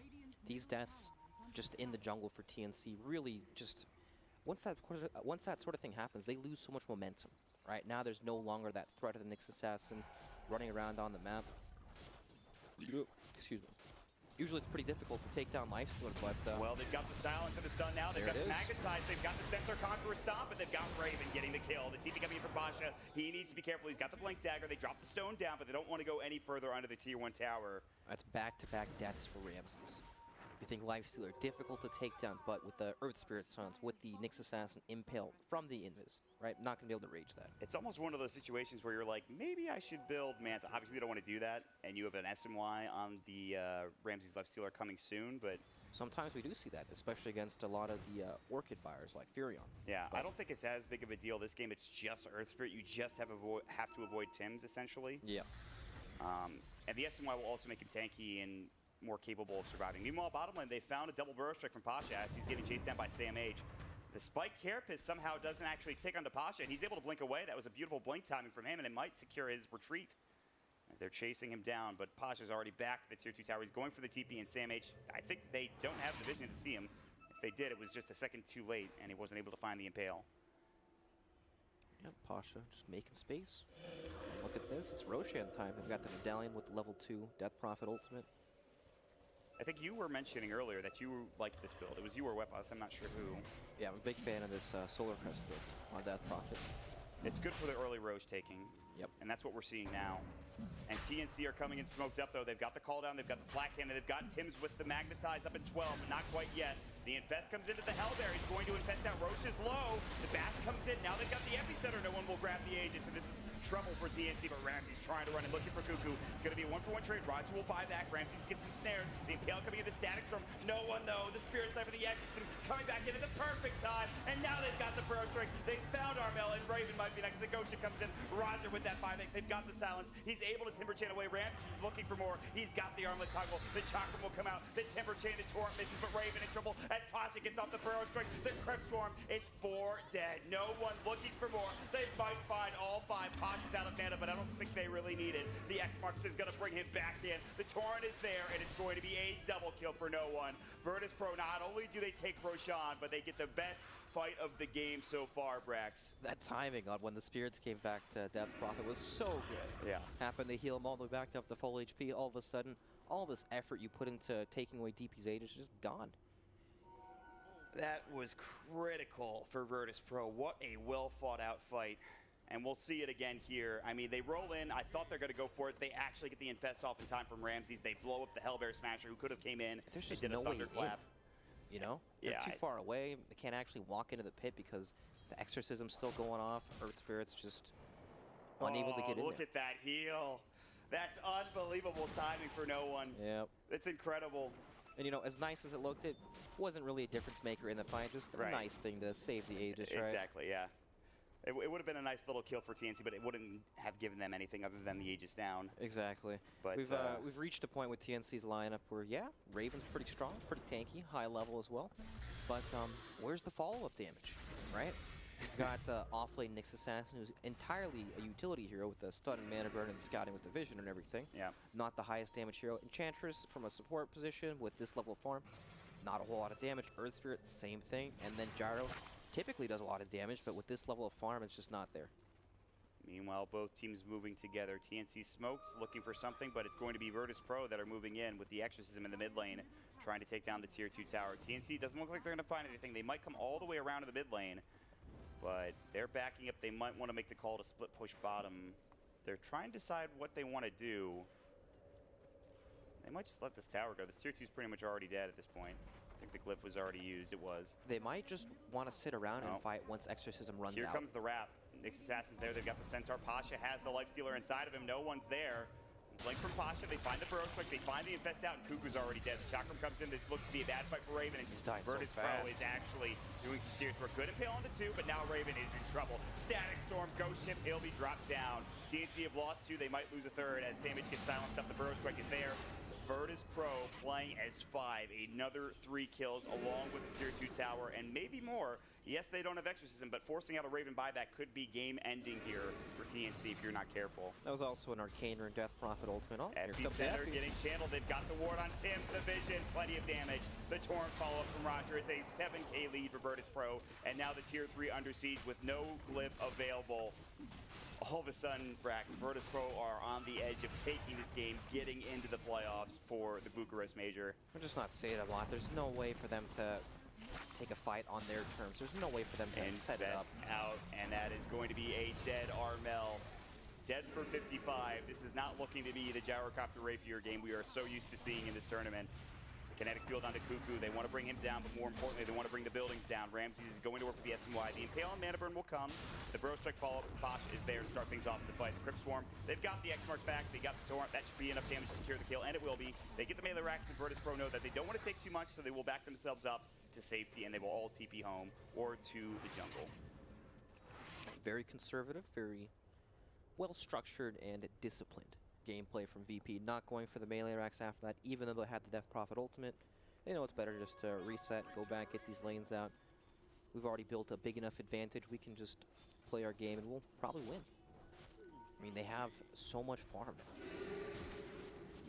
These deaths just in the jungle for TNC really just... Once that sort of thing happens, they lose so much momentum. Right now, there's no longer that threat of the Nyx Assassin running around on the map. Excuse me. Usually, it's pretty difficult to take down Lifestealer, but... well, they've got the Silence and the Stun now. They've got the Magnetize. They've got the Centaur Conqueror Stomp, and they've got Raven getting the kill. The TP coming in from Pasha. He needs to be careful. He's got the Blink Dagger. They drop the stone down, but they don't want to go any further under the Tier 1 tower. That's back-to-back deaths for Ramses. You think Lifestealer, difficult to take down, but with the Earth Spirit Sons, with the Nyx Assassin Impale from the Invis, right? Not going to be able to rage that. It's almost one of those situations where you're like, maybe I should build Manta. Obviously, they don't want to do that, and you have an SMY on the Ramses Lifestealer coming soon, but... Sometimes we do see that, especially against a lot of the Orchid buyers like Furion. Yeah, but I don't think it's as big of a deal this game. It's just Earth Spirit. You just have to avoid Tims, essentially. Yeah. And the SMY will also make him tanky and more capable of surviving. Meanwhile, bottom lane, they found a double Burrow Strike from Pasha as he's getting chased down by Sam H. The Spike Carapace somehow doesn't actually tick onto Pasha, and he's able to blink away. That was a beautiful blink timing from him, and it might secure his retreat as they're chasing him down. But Pasha's already back to the Tier 2 tower. He's going for the TP, and Sam H, I think they don't have the vision to see him. If they did, it was just a second too late, and he wasn't able to find the Impale. Yep, Pasha just making space. What look at this. It's Roshan time. They've got the medallion with the level 2 Death Prophet ultimate. I think you were mentioning earlier that you liked this build. It was you or Webos, I'm not sure who. Yeah, I'm a big fan of this Solar Crest build on Death Prophet. It's good for the early Roche taking. Yep. And that's what we're seeing now. And TNC are coming in smoked up, though. They've got the call down, they've got the flat cannon, they've got Tim's with the magnetize up at 12, but not quite yet. The Infest comes into the Hellbear. He's going to infest out. Roche is low. The Bash comes in. Now they've got the epicenter. No one will grab the Aegis, and this is trouble for TNC, but Ramsey's trying to run and looking for Cuckoo. It's going to be a 1-for-1 trade. Roger will buy back. Ramsey gets ensnared. The Impale coming in the Static Storm. No one, though. The Spirit Side for the Exorcism coming back in at the perfect time, and now they've got the Burrow Strike. They found Armel, and Raven might be next. The Gosha comes in. Roger with that buyback. They've got the silence. He's able to Timber Chain away. Ramsey is looking for more. He's got the Armlet Toggle. The Chakram will come out. The Timber Chain, the Torrent misses, but Raven in trouble as Pasha gets off the Burrow Strike, the Crypt Swarm. It's 4 dead. No one looking for more. They might find all 5. Pasha's out of mana, but I don't think they really need it. The X-Marks is going to bring him back in. The Torrent is there, and it's going to be a double kill for no one. Virtus Pro, not only do they take Roshan, but they get the best fight of the game so far, Brax. That timing on when the Spirits came back to Death Prophet was so good. Yeah. Happened to heal him all the way back up to full HP. All of a sudden, all this effort you put into taking away DP's Aegis is just gone. That was critical for Virtus Pro. What a well-fought-out fight. And we'll see it again here. I mean, they roll in. I thought they're going to go for it. They actually get the Infest off in time from Ramses. They blow up the Hellbear Smasher, who could have came in. There's just did no a thunderclap. You know? They're too far away. They can't actually walk into the pit because the Exorcism's still going off. Earth Spirit's just unable to get in Look there. at that heal. That's unbelievable timing for no one. Yep. It's incredible. And, you know, as nice as it looked, it wasn't really a difference maker in the fight. Just a nice thing to save the Aegis, right? Exactly, yeah. It would have been a nice little kill for TNC, but it wouldn't have given them anything other than the Aegis down. Exactly. But we've reached a point with TNC's lineup where, yeah, Raven's pretty strong, pretty tanky, high level as well. But where's the follow-up damage, right? We've got the off-lane Nyx Assassin, who's entirely a utility hero with the stun and mana burn and scouting with the vision and everything. Yeah. Not the highest damage hero. Enchantress from a support position with this level of farm, not a whole lot of damage. Earth Spirit, same thing. And then Gyro typically does a lot of damage, but with this level of farm, it's just not there. Meanwhile, both teams moving together. TNC smoked, looking for something, but it's going to be Virtus Pro that are moving in with the Exorcism in the mid lane, trying to take down the Tier 2 tower. TNC doesn't look like they're going to find anything. They might come all the way around to the mid lane, but they're backing up. They might want to make the call to split push bottom. They're trying to decide what they want to do. They might just let this tower go. This Tier 2 is pretty much already dead at this point. I think the glyph was already used. It was. They might just want to sit around and fight once Exorcism runs out. Here comes the wrap. Nyx Assassin's there. They've got the Centaur. Pasha has the Lifestealer inside of him. No one's there. Blink from Pasha. They find the Baroque Strike. They find the Infest out, and Cuckoo's already dead. The Chakram comes in. This looks to be a bad fight for Raven. And he's dying Virtus so fast. Pro is actually doing some serious work. Good Impale onto 2, but now Raven is in trouble. Static Storm, Ghost Ship, he'll be dropped down. TNC have lost 2. They might lose a 3rd as Samage gets silenced up. The Baroque Strike is there. Virtus Pro playing as 5, another 3 kills along with the Tier 2 tower and maybe more. Yes, they don't have Exorcism, but forcing out a Raven buyback could be game-ending here for TNC if you're not careful. That was also an Arcane Rune Death Prophet ultimate. Oh, Epicenter getting channeled. They've got the ward on Tim's, the vision, plenty of damage. The Torrent follow-up from Roger. It's a 7K lead for Virtus Pro, and now the Tier 3 under siege with no glyph available. All of a sudden, Brax, Virtus Pro are on the edge of taking this game, getting into the playoffs for the Bucharest Major. We're just not saying it a lot. There's no way for them to take a fight on their terms. There's no way for them to set it up. Out, and that is going to be a dead Armel. Dead for 55. This is not looking to be the Gyrocopter Rapier game we are so used to seeing in this tournament. Kinetic field onto Cuckoo. They want to bring him down, but more importantly, they want to bring the buildings down. Ramses is going to work with the SMY. The Impale and Mana Burn will come. The Bro Strike follow-up from Pasha is there to start things off in the fight. The Crypt Swarm, they've got the X-Mark back. They got the Torrent. That should be enough damage to secure the kill, and it will be. They get the melee racks, and Virtus Pro know that they don't want to take too much, so they will back themselves up to safety, and they will all TP home or to the jungle. Very conservative, very well-structured and disciplined gameplay from VP. Not going for the melee racks after that, even though they had the Death Prophet ultimate. They know it's better just to reset, go back, get these lanes out. We've already built a big enough advantage. We can just play our game and we'll probably win. I mean, they have so much farm.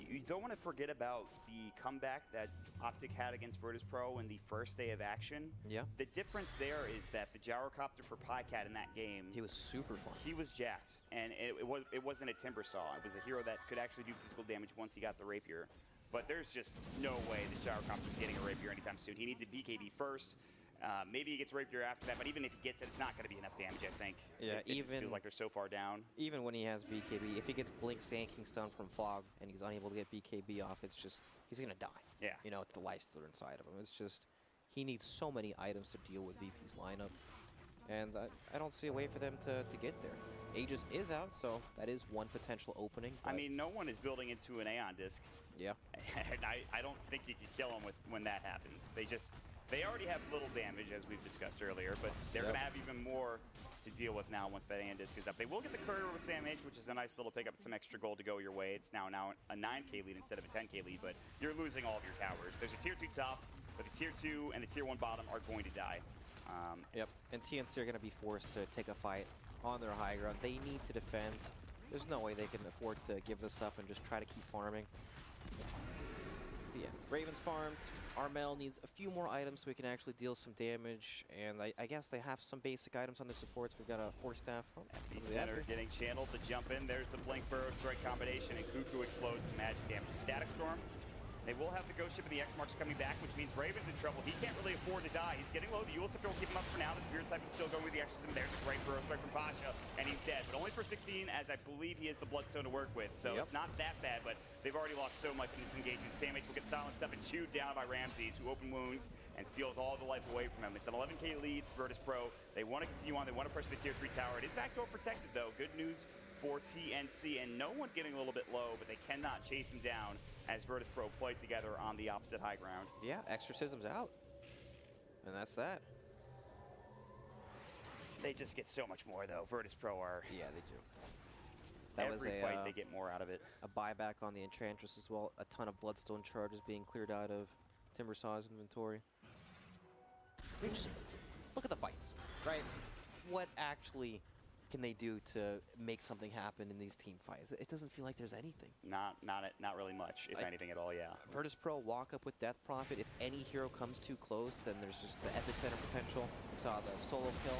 you don't want to forget about the comeback that Optic had against Virtus Pro in the first day of action. Yeah. The difference there is that the gyrocopter for Pycat in that game, He was super fun. he was jacked, and it wasn't a Timber Saw. It was a hero that could actually do physical damage once he got the Rapier. But there's just no way this gyrocopter's getting a Rapier anytime soon. He needs a BKB first. Maybe he gets Rapier after that, but even if he gets it, it's not going to be enough damage, I think. Yeah, it just feels like they're so far down. Even when he has BKB, if he gets Blink Sanking Stun from Fog and he's unable to get BKB off, it's just, he's going to die. Yeah. You know, it's the lifestealer inside of him. It's just, he needs so many items to deal with VP's lineup. And I don't see a way for them to get there. Aegis is out, so that is one potential opening. I mean, no one is building into an Aeon disc. Yeah. And I don't think you can kill them when that happens. They already have little damage, as we've discussed earlier, but they're going to have even more to deal with now once that Aeon disc is up. They will get the courier with SamH, which is a nice little pickup, some extra gold to go your way. It's now a 9k lead instead of a 10k lead, but you're losing all of your towers. There's a tier 2 top, but the tier 2 and the tier 1 bottom are going to die. Yep, and TNC are going to be forced to take a fight on their high ground. They need to defend. There's no way they can afford to give this up and just try to keep farming. But yeah, Ravens farmed. Armel needs a few more items so we can actually deal some damage, and I guess they have some basic items on their supports. We've got a Force Staff. Center getting channeled to jump in. There's the Blink Burrow Strike combination, and Cuckoo explodes and magic damage. Static Storm. They will have the Ghost Ship and the X-Marks coming back, which means Raven's in trouble. He can't really afford to die. He's getting low. The Eul Scepter will keep him up for now. The Spirit Siphon's still going with the Exorcism. There's a great Burrow Strike from Pasha, and he's dead. But only for 16, as I believe he has the Bloodstone to work with. So it's not that bad, but they've already lost so much in this engagement. SamH will get silenced up and chewed down by Ramses, who open wounds and steals all the life away from him. It's an 11k lead for Virtus Pro. They want to continue on. They want to pressure the tier 3 tower. It is backdoor protected, though. Good news for TNC, and no one getting a little bit low, but they cannot chase him down as Virtus Pro play together on the opposite high ground. Yeah, Exorcism's out. And that's that. They just get so much more, though. Virtus Pro are... Yeah, they do. That every was fight, they get more out of it. A buyback on the Enchantress as well. A ton of Bloodstone charges being cleared out of Timbersaw's inventory. I mean, just look at the fights, right? What actually can they do to make something happen in these team fights? It doesn't feel like there's anything. Not really much, if anything at all, yeah. Virtus Pro walk up with Death Prophet. If any hero comes too close, then there's just the epicenter potential. We saw the solo kill,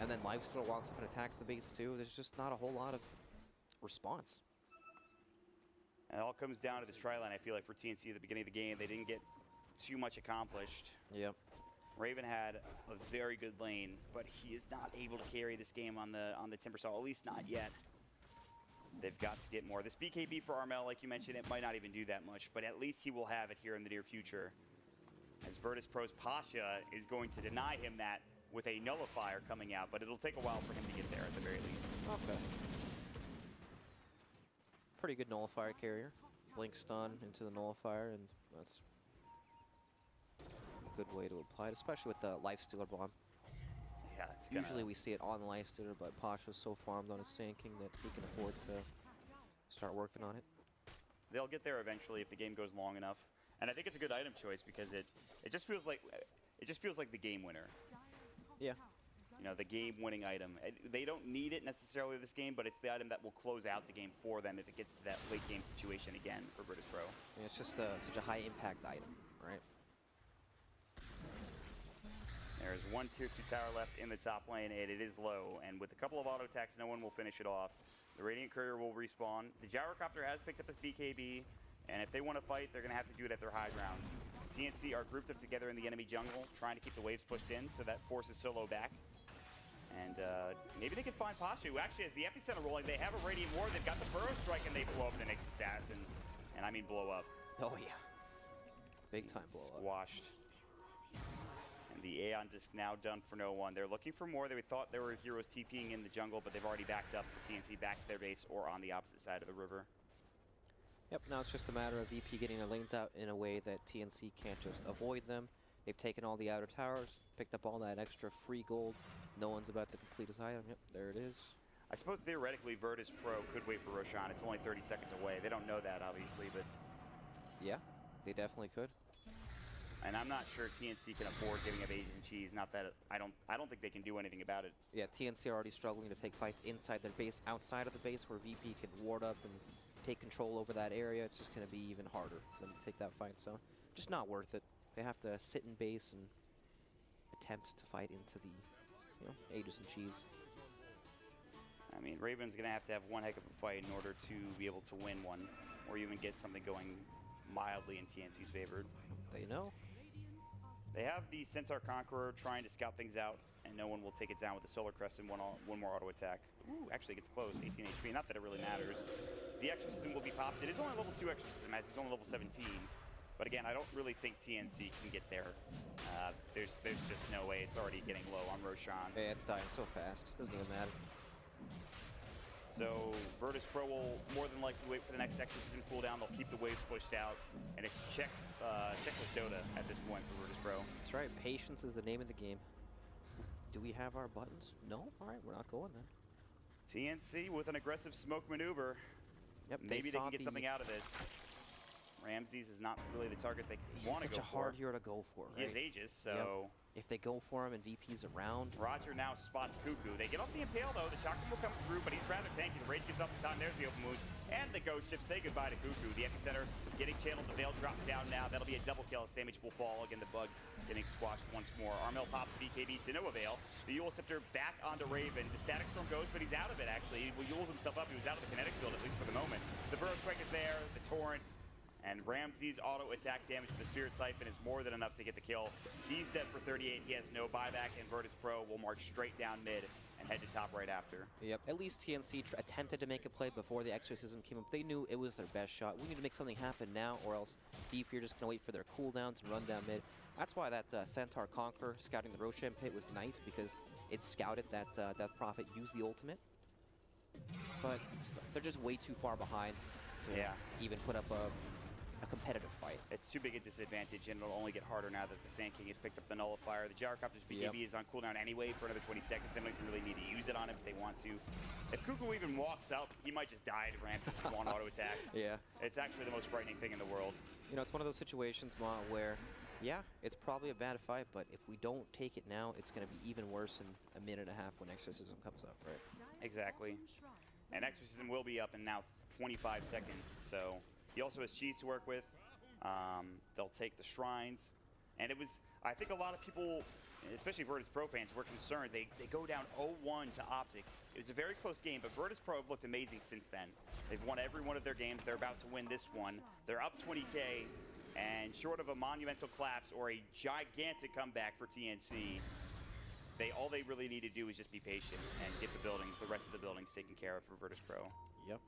and then Lifestealer walks up and attacks the base too. There's just not a whole lot of response. And it all comes down to this try line, I feel like, for TNC at the beginning of the game. They didn't get too much accomplished. Yep. Raven had a very good lane, but he is not able to carry this game on the Timbersaw, at least not yet. They've got to get more. This BKB for Armel, like you mentioned, it might not even do that much, but at least he will have it here in the near future. As Virtus Pro's Pasha is going to deny him that with a Nullifier coming out, but it'll take a while for him to get there at the very least. Okay. Pretty good Nullifier carrier. Blink Stun into the Nullifier, and that's good way to apply it, especially with the Lifestealer bomb. Yeah, it's gonna... Usually we see it on Lifestealer, but Pasha's so farmed on his sinking that he can afford to start working on it. They'll get there eventually if the game goes long enough. And I think it's a good item choice because it just feels like the game winner. Yeah. You know, the game-winning item. They don't need it necessarily this game, but it's the item that will close out the game for them if it gets to that late-game situation again for Virtus Pro. Yeah, it's just such a high-impact item, right? There's one tier 2 tower left in the top lane, and it is low. And with a couple of auto attacks, no one will finish it off. The Radiant Courier will respawn. The Gyrocopter has picked up his BKB, and if they want to fight, they're going to have to do it at their high ground. TNC are grouped up together in the enemy jungle, trying to keep the waves pushed in, so that forces Solo back. And maybe they can find Pasha, who actually has the epicenter rolling. They have a Radiant Ward, they've got the Burrow Strike, and they blow up the next assassin. And I mean blow up. Oh yeah. Big time blow up. Squashed. And the Aeon disc now done for no one. They're looking for more. They thought there were heroes TPing in the jungle, but they've already backed up for TNC back to their base or on the opposite side of the river. Yep, now it's just a matter of VP getting their lanes out in a way that TNC can't just avoid them. They've taken all the outer towers, picked up all that extra free gold. No one's about to complete his item. Yep, there it is. I suppose theoretically Virtus Pro could wait for Roshan. It's only 30 seconds away. They don't know that, obviously, but... Yeah, they definitely could. And I'm not sure TNC can afford giving up Asian cheese. Not that I don't think they can do anything about it. Yeah, TNC are already struggling to take fights inside their base, outside of the base, where VP can ward up and take control over that area, it's just going to be even harder for them to take that fight. So just not worth it. They have to sit in base and attempt to fight into the, Aegis and cheese. I mean, Raven's going to have one heck of a fight in order to be able to win one, or even get something going mildly in TNC's favor. They know. They have the Centaur Conqueror trying to scout things out, and no one will take it down with the Solar Crest and one more auto attack. Ooh, actually gets close, 18 HP, not that it really matters. The Exorcism will be popped. It is only level 2 Exorcism, as he's only level 17. But again, I don't really think TNC can get there. There's just no way. It's already getting low on Roshan. Yeah, it's dying so fast. Doesn't even matter. So Virtus Pro will more than likely wait for the next Exorcism cooldown. They'll keep the waves pushed out, and it's checkless Dota at this point for Virtus Pro. That's right. Patience is the name of the game. Do we have our buttons? No? All right, we're not going then. TNC with an aggressive smoke maneuver. Yep, Maybe they can get something out of this. Ramses is not really the target they want to go for. He's such a hard hero to go for, right? He has Aegis, so... Yep. If they go for him and VP's around... Roger now spots Cuckoo. They get off the Impale, though. The Chakram will come through, but he's rather tanky. The Rage gets off the time. There's the open wounds. And the Ghost Ship say goodbye to Cuckoo. The Epicenter getting channeled. The Veil drops down now. That'll be a double kill. Samage will fall. Again, the Bug getting squashed once more. Armel pops the BKB to no avail. The Eul Scepter back onto Raven. The Static Storm goes, but he's out of it, actually. He Euls himself up. He was out of the kinetic field, at least for the moment. The Burrow Strike is there. The Torrent. And Ramses' auto attack damage to the Spirit Siphon is more than enough to get the kill. He's dead for 38. He has no buyback, and Virtus Pro will march straight down mid and head to top right after. Yep, at least TNC attempted to make a play before the Exorcism came up. They knew it was their best shot. We need to make something happen now, or else VP are just going to wait for their cooldowns and run down mid. That's why that Centaur Conqueror scouting the Roshan pit was nice, because it scouted that Death Prophet use the ultimate. But they're just way too far behind to even put up a competitive fight. It's too big a disadvantage, and it'll only get harder now that the Sand King has picked up the Nullifier. The Gyrocopter's BKB is on cooldown anyway for another 20 seconds. They don't even really need to use it on him if they want to. If Cuckoo even walks up, he might just die to Ramses with one auto attack. Yeah. It's actually the most frightening thing in the world. You know, it's one of those situations, Ma, where, yeah, it's probably a bad fight, but if we don't take it now, it's going to be even worse in a minute and a half when Exorcism comes up, right? Exactly. And Exorcism will be up in now 25 seconds, so... He also has cheese to work with. They'll take the shrines. And it was, I think a lot of people, especially Virtus Pro fans, were concerned. They go down 0-1 to Optic. It was a very close game, but Virtus Pro have looked amazing since then. They've won every one of their games. They're about to win this one. They're up 20K, and short of a monumental collapse or a gigantic comeback for TNC, all they really need to do is just be patient and get the rest of the buildings taken care of for Virtus Pro. Yep.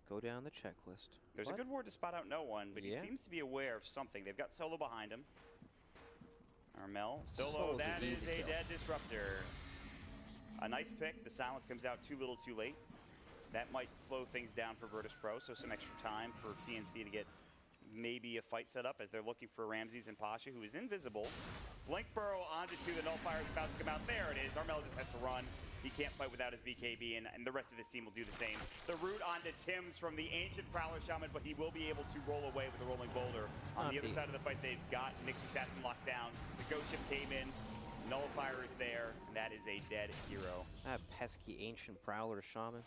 Go down the checklist. There's a good ward to spot out no one, but he seems to be aware of something. They've got Solo behind him. Armel. Solo, that is a dead disruptor. A nice pick. The silence comes out too little too late. That might slow things down for Virtus Pro, so some extra time for TNC to get maybe a fight set up as they're looking for Ramses and Pasha, who is invisible. Blink Burrow onto 2. The Nullifier is about to come out. There it is. Armel just has to run. He can't fight without his BKB, and the rest of his team will do the same. The root onto Tim's from the Ancient Prowler Shaman, but he will be able to roll away with the Rolling Boulder. On the other side of the fight, they've got Nyx Assassin locked down. The Ghost Ship came in. Nullifier is there, and that is a dead hero. That pesky Ancient Prowler Shaman.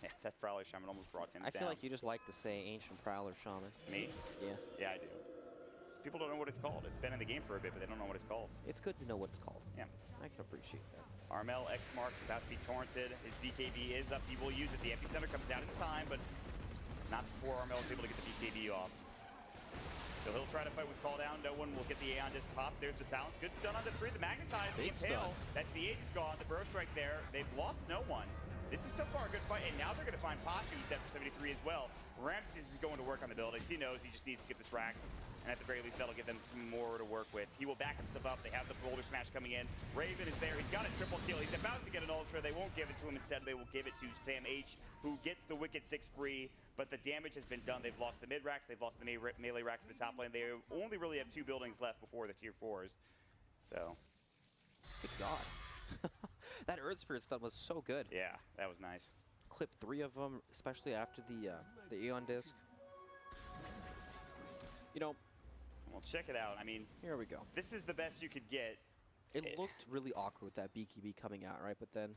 Yeah, that Prowler Shaman almost brought Tim down. I feel like you just like to say Ancient Prowler Shaman. Me? Yeah. Yeah, I do. People don't know what it's called. It's been in the game for a bit, but they don't know what it's called. It's good to know what it's called. Yeah. I can appreciate that. Armel X Mark's about to be torrented. His BKB is up. He will use it. The Epicenter comes down in time, but not before Armel is able to get the BKB off. So he'll try to fight with Call Down. No one will get the Aeon Disc pop. There's the silence. Good stun onto 3. The Magnetize, the Impale. That's the Aegis gone. The Burrow Strike there. They've lost no one. This is so far a good fight, and now they're going to find Pasha, who's dead for 73 as well. Ramses is going to work on the buildings. He knows he just needs to get this racks, and at the very least, that'll give them some more to work with. He will back himself up. They have the Boulder Smash coming in. Raven is there. He's got a triple kill. He's about to get an Ultra. They won't give it to him. Instead, they will give it to Sam H, who gets the Wicked 6 free, but the damage has been done. They've lost the mid-racks. They've lost the melee racks in the top lane. They only really have 2 buildings left before the tier 4s. So. Good God. That Earth Spirit stun was so good. Yeah, that was nice. Clipped 3 of them, especially after the Aeon Disc. You know, well, check it out. I mean, here we go. This is the best you could get. It looked really awkward with that BKB coming out, right? But then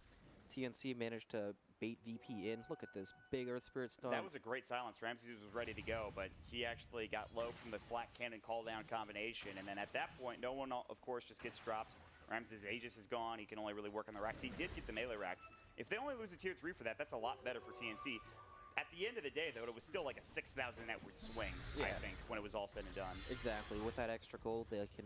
TNC managed to bait VP in. Look at this big Earth Spirit Storm. That was a great silence. Ramses was ready to go, but he actually got low from the flat cannon call down combination. And then at that point, no one, of course, just gets dropped. Ramses' Aegis is gone. He can only really work on the racks. He did get the melee racks. If they only lose a tier 3 for that, that's a lot better for TNC. At the end of the day, though, it was still like a 6,000 network swing, I think, when it was all said and done. Exactly. With that extra gold, they can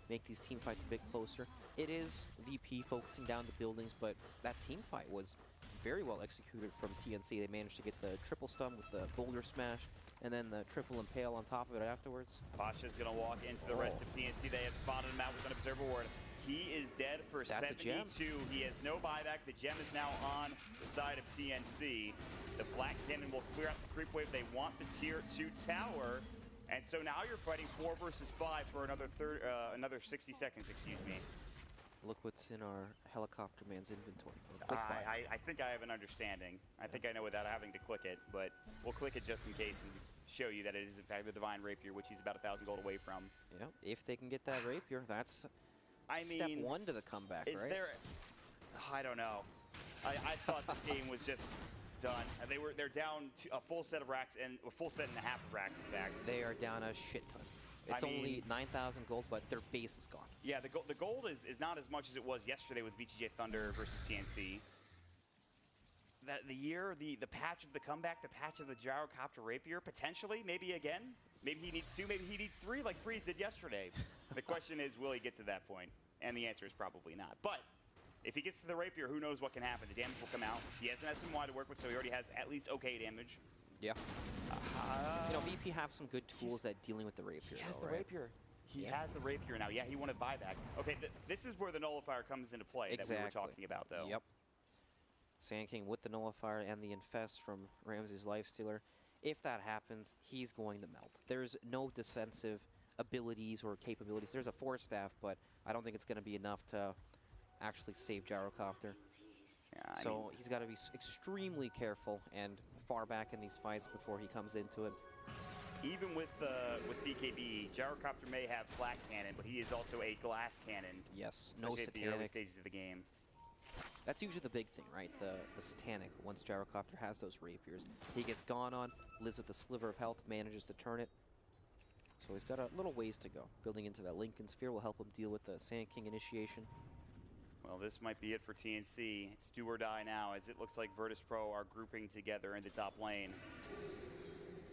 make these team fights a bit closer. It is VP focusing down the buildings, but that team fight was very well executed from TNC. They managed to get the triple stun with the boulder smash, and then the triple impale on top of it afterwards. Pasha's going to walk into the rest of TNC. They have spotted him out with an observer ward. He is dead for 72. He has no buyback. The gem is now on the side of TNC. The flat cannon will clear out the creep wave. They want the tier 2 tower. And so now you're fighting 4 versus 5 for another 60 seconds, excuse me. Look what's in our helicopter man's inventory. I think I have an understanding. I think I know without having to click it, but we'll click it just in case and show you that it is in fact the Divine Rapier, which he's about 1,000 gold away from. Yeah, if they can get that Rapier, that's step 1 to the comeback, right? I don't know. I thought this game was just done. They're down to a full set of racks and a full set and a half of racks, in fact. They are down a shit ton. It's only 9,000 gold, but their base is gone. Yeah, the gold is not as much as it was yesterday with VTJ Thunder versus TNC. The patch of the comeback, the patch of the Gyrocopter Rapier, potentially, maybe again. Maybe he needs 2, maybe he needs 3 like Freeze did yesterday. The question is, will he get to that point? And the answer is probably not. But if he gets to the Rapier, who knows what can happen. The damage will come out. He has an SMY to work with, so he already has at least okay damage. Yeah. VP have some good tools at dealing with the Rapier. He has the Rapier. He has the Rapier now. Yeah, he wanted buyback. Okay, this is where the Nullifier comes into play that we were talking about, though. Yep. Sand King with the Nullifier and the Infest from Ramses' Lifestealer. If that happens, he's going to melt. There's no defensive abilities or capabilities. There's a Force Staff, but I don't think it's going to be enough to actually save Gyrocopter. Yeah, so he's got to be extremely careful and far back in these fights before he comes into it. Even with BKB, Gyrocopter may have flat cannon, but he is also a glass cannon. Yes, no Satanic. At the early stages of the game. That's usually the big thing, right? The Satanic, once Gyrocopter has those Rapiers. He gets gone on, lives with a sliver of health, manages to turn it. So he's got a little ways to go. Building into that Lincoln Sphere will help him deal with the Sand King initiation. Well, this might be it for TNC. It's do or die now, as it looks like Virtus Pro are grouping together in the top lane.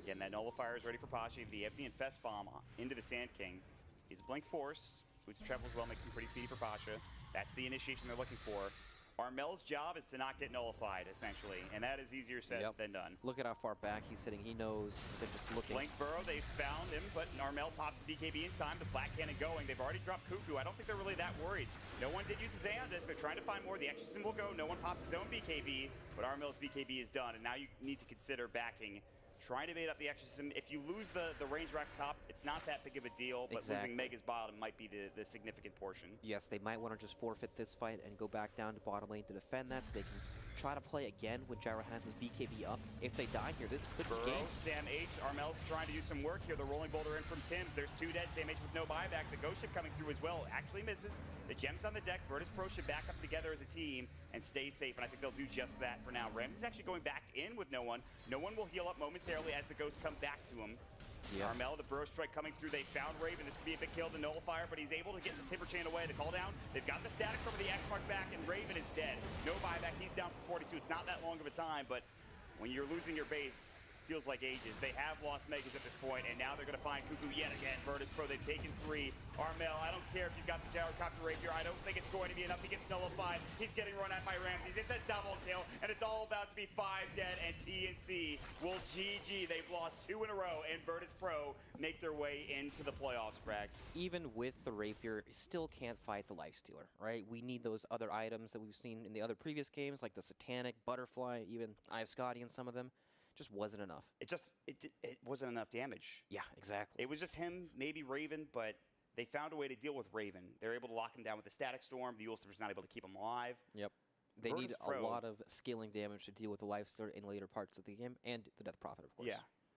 Again, that Nullifier is ready for Pasha. They have the Infest Bomb into the Sand King. He's a Blink Force. Boots travels well, makes him pretty speedy for Pasha. That's the initiation they're looking for. Armel's job is to not get nullified, essentially, and that is easier said than done. Look at how far back he's sitting. He knows they're just looking. Blink Burrow, they found him, but Armel pops the BKB in time. The flat cannon going. They've already dropped Cuckoo. I don't think they're really that worried. No one did use his A on this. They're trying to find more. The Exorcism will go. No one pops his own BKB, but Armel's BKB is done, and now you need to consider backing. Trying to bait up the Exorcism. If you lose the range rack's top, it's not that big of a deal, but losing Mega's bottom might be the significant portion. Yes, they might want to just forfeit this fight and go back down to bottom lane to defend that so they can try to play again when Gyro has his BKB up. If they die here, this could be game. Sam H. Armel's trying to do some work here. The rolling boulder in from Tim's. There's 2 dead. Sam H with no buyback. The Ghost Ship coming through as well. Actually misses. The Gem's on the deck. Virtus Pro should back up together as a team and stay safe, and I think they'll do just that for now. Ramses is actually going back in with no one. No one will heal up momentarily as the Ghosts come back to him. Armel, the Burrow Strike coming through. They found Raven. This could be a big kill, the Nullifier, but he's able to get the Timber Chain away. The call down. They've got the statics over the X mark back, and Raven is dead. No buyback. He's down for 42. It's not that long of a time, but when you're losing your base, feels like ages. They have lost Megas at this point, and now they're going to find Cuckoo yet again. Virtus Pro, they've taken 3. Armel, I don't care if you've got the Gyrocopter Rapier. I don't think it's going to be enough. He gets nullified. He's getting run at by Ramses. It's a double kill, and it's all about to be 5 dead, and TNC will GG. They've lost 2 in a row, and Virtus Pro make their way into the playoffs, Brax. Even with the Rapier, still can't fight the Lifestealer, right? We need those other items that we've seen in the other previous games, like the Satanic, Butterfly, even I have Scotty and some of them. Just wasn't enough. It wasn't enough damage. Yeah, exactly. It was just him, maybe Raven, but they found a way to deal with Raven. They're able to lock him down with the Static Storm. The Ulster's not able to keep him alive. Yep. They need a lot of scaling damage to deal with the Lifestealer in later parts of the game, and the Death Prophet, of course. Yeah,